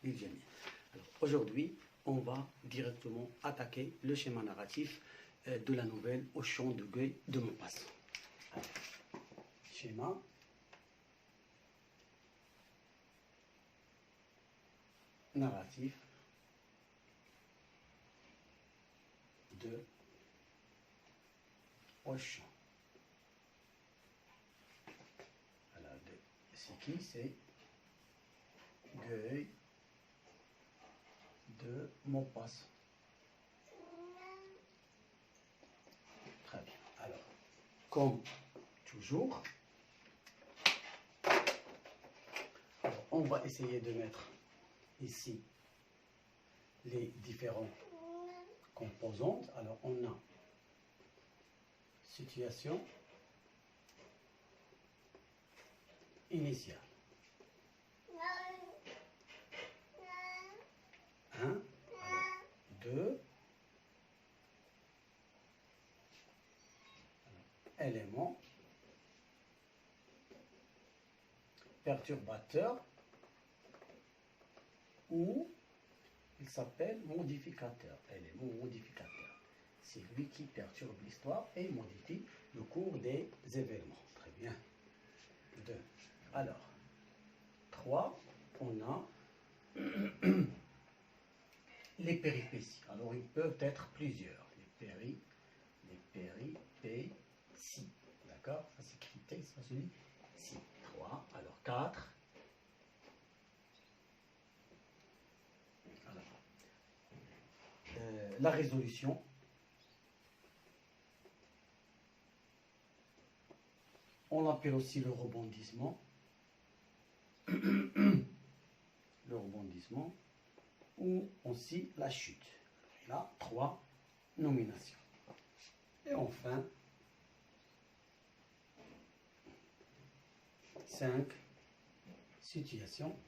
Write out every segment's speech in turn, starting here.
للجميع. Aujourd'hui, on va directement attaquer le schéma narratif de la nouvelle Au chant de Gueuil de Maupassant. Schéma narratif de Au chant. Alors, c'est qui? C'est Gueuil de Maupassant. Très bien. Alors, comme toujours, alors, on va essayer de mettre ici les différentes composantes. Alors, on a situation initiale. 1, 2, éléments, perturbateur, ou il s'appelle modificateur, élément modificateur. C'est lui qui perturbe l'histoire et modifie le cours des événements. Très bien. 2. Alors, 3, on a les péripéties. Alors, ils peuvent être plusieurs. Les péripéties. D'accord? Ça s'écrit T, ça se lit si. 3. Alors, 4. Alors, la résolution. On l'appelle aussi le rebondissement. Le rebondissement. Ou aussi la chute. Là, 3 nominations. Et enfin, 5 situations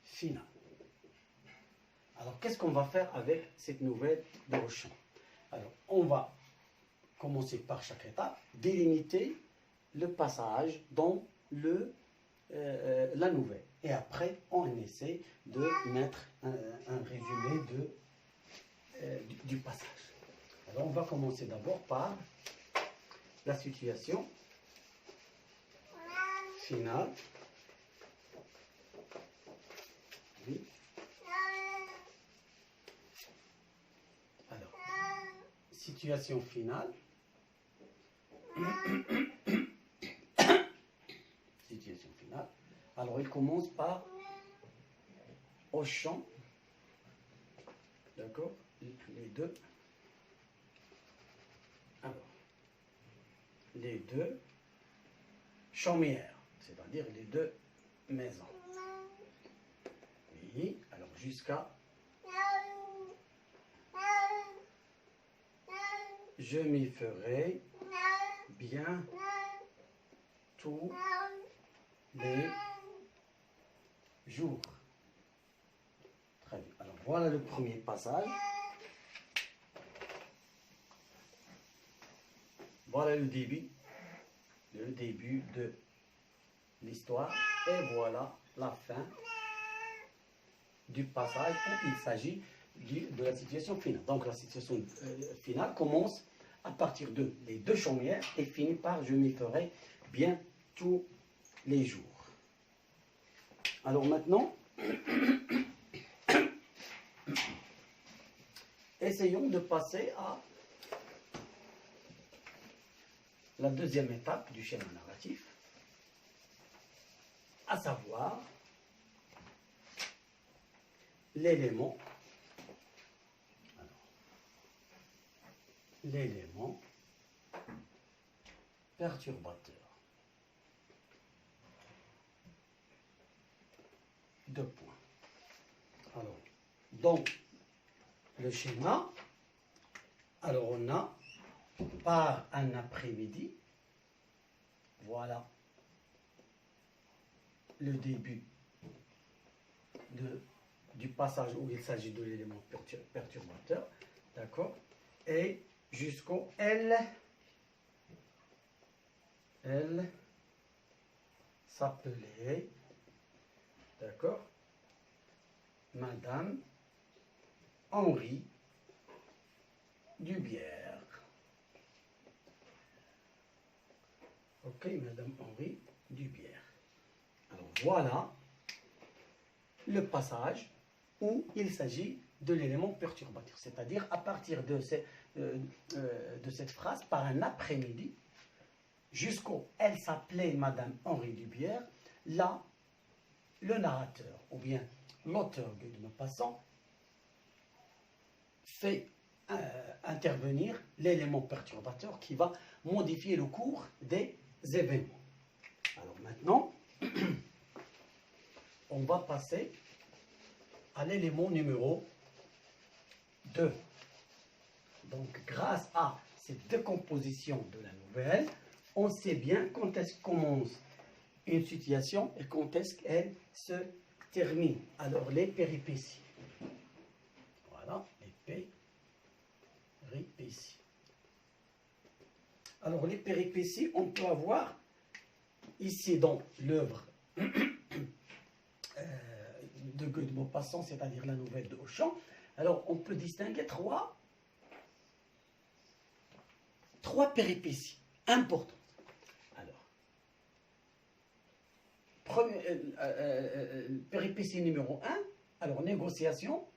finales. Alors, qu'est-ce qu'on va faire avec cette nouvelle de Au chant? Alors, on va commencer par chaque étape, délimiter le passage dans la nouvelle. Et après, on essaie de mettre un résumé du passage. Alors, on va commencer d'abord par la situation finale. Oui. Alors, situation finale. Situation finale. Alors, il commence par Au chant. D'accord? Les deux. Alors, les deux chaumières, c'est-à-dire les deux maisons. Oui, alors jusqu'à je m'y ferai bien tous les jours. Très bien. Alors voilà le premier passage. Voilà le début de l'histoire. Et voilà la fin du passage où il s'agit de la situation finale. Donc la situation finale commence à partir de les deux chaumières et finit par je m'y ferai bien tous les jours. Alors maintenant, essayons de passer à la deuxième étape du schéma narratif, à savoir l'élément perturbateur. 2 points. Alors, dans le schéma, alors on a par un après-midi, voilà le début du passage où il s'agit de l'élément perturbateur, d'accord, et jusqu'au L s'appelait, d'accord, d'accord, Madame Henri Dubière. Ok, Madame Henri Dubière. Alors voilà le passage où il s'agit de l'élément perturbateur. C'est-à-dire à partir de cette phrase, par un après-midi, jusqu'au « elle s'appelait Madame Henri Dubière », là, le narrateur, ou bien l'auteur de Maupassant, fait intervenir l'élément perturbateur qui va modifier le cours des événements. Alors maintenant, on va passer à l'élément numéro 2. Donc, grâce à cette décomposition de la nouvelle, on sait bien quand est-ce qu'on commence une situation et quand est-ce qu'elle se termine. Alors, les péripéties. Voilà, les péripéties. Alors, les péripéties, on peut avoir ici dans l'œuvre de Maupassant, c'est-à-dire la nouvelle de Auchan. Alors, on peut distinguer trois péripéties importantes. Alors, péripétie numéro 1, alors négociation.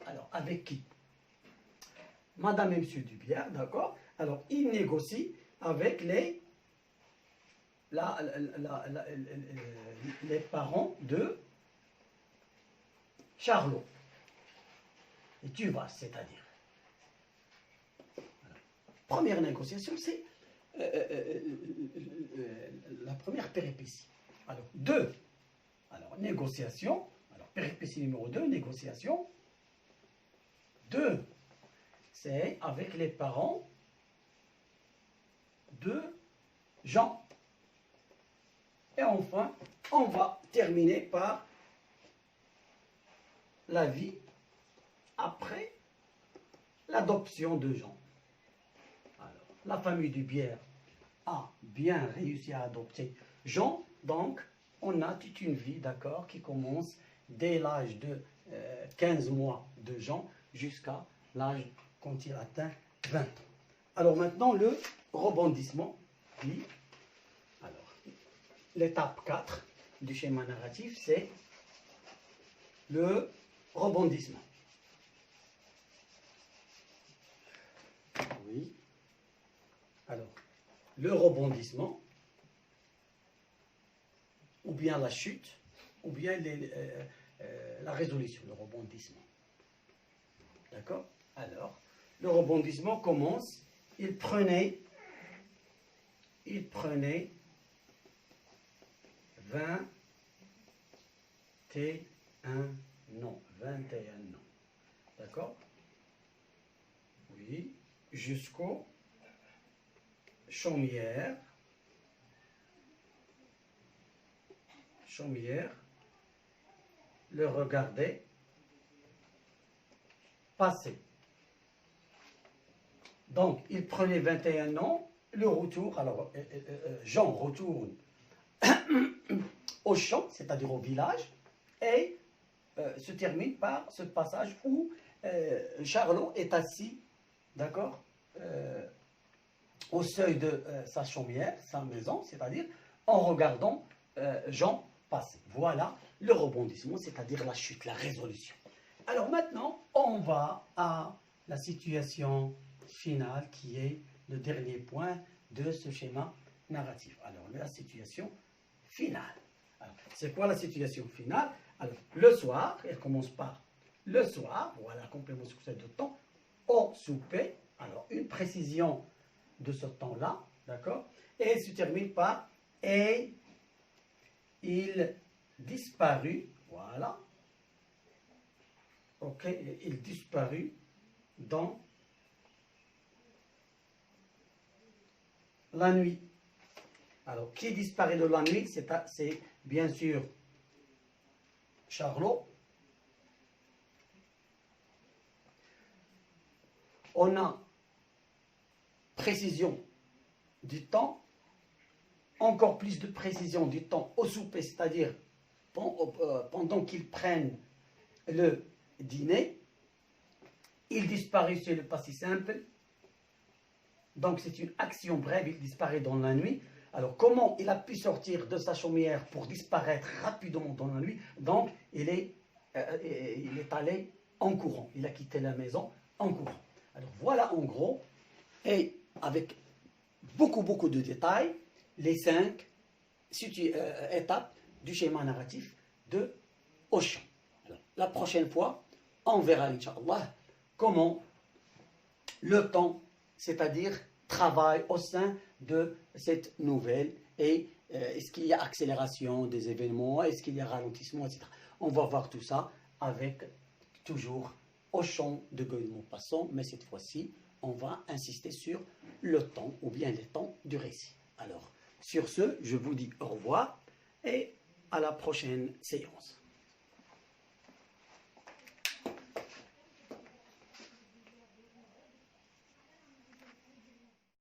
Alors, avec qui? Madame et Monsieur Dubière, d'accord? Alors, il négocie avec les parents de Charlot. Et tu vas, c'est-à-dire. Première négociation, c'est la première péripétie. Alors, 2. Alors, négociation. Alors, péripétie numéro 2, négociation. 2. C'est avec les parents de Jean. Et enfin, on va terminer par la vie après l'adoption de Jean. Alors, la famille Dubière a bien réussi à adopter Jean, donc on a toute une vie, d'accord, qui commence dès l'âge de 15 mois de Jean jusqu'à l'âge quand il atteint 20 ans. Alors maintenant, le rebondissement. Alors, l'étape 4 du schéma narratif, c'est le rebondissement. Oui. Alors, le rebondissement, ou bien la chute, ou bien la résolution, le rebondissement. D'accord? Alors, le rebondissement commence, il prenait 21 ans. 21 ans. D'accord? Oui. Jusqu'au Chaumière le regardait passer. Donc, il prenait 21 ans, le retour, alors Jean retourne au champ, c'est-à-dire au village, et se termine par ce passage où Charlot est assis, d'accord, au seuil de sa chaumière, sa maison, c'est-à-dire en regardant Jean passer. Voilà le rebondissement, c'est-à-dire la chute, la résolution. Alors maintenant, on va à la situation finale qui est le dernier point de ce schéma narratif. Alors, la situation finale. C'est quoi la situation finale? Alors, le soir, elle commence par le soir, voilà, complément succès de temps, au souper, alors une précision de ce temps-là, d'accord? Et elle se termine par et il disparut, voilà, ok, il disparut dans la nuit. Alors, qui disparaît de la nuit? C'est bien sûr Charlot. On a précision du temps encore plus de précision du temps au souper, c'est-à-dire pendant qu'ils prennent le dîner, il disparaît sur le passé simple. Donc c'est une action brève, il disparaît dans la nuit. Alors comment il a pu sortir de sa chaumière pour disparaître rapidement dans la nuit? Donc il est allé en courant, il a quitté la maison en courant. Alors voilà en gros, et avec beaucoup de détails, les 5 étapes du schéma narratif de Auchan. Alors, la prochaine fois, on verra, Inch'Allah, comment le temps, c'est-à-dire travaille au sein de cette nouvelle, et est-ce qu'il y a accélération des événements, est-ce qu'il y a ralentissement, etc. On va voir tout ça avec toujours Auchan de Gaulle-Maupassant, mais cette fois-ci, on va insister sur le temps, ou bien les temps du récit. Alors, sur ce, je vous dis au revoir et à la prochaine séance.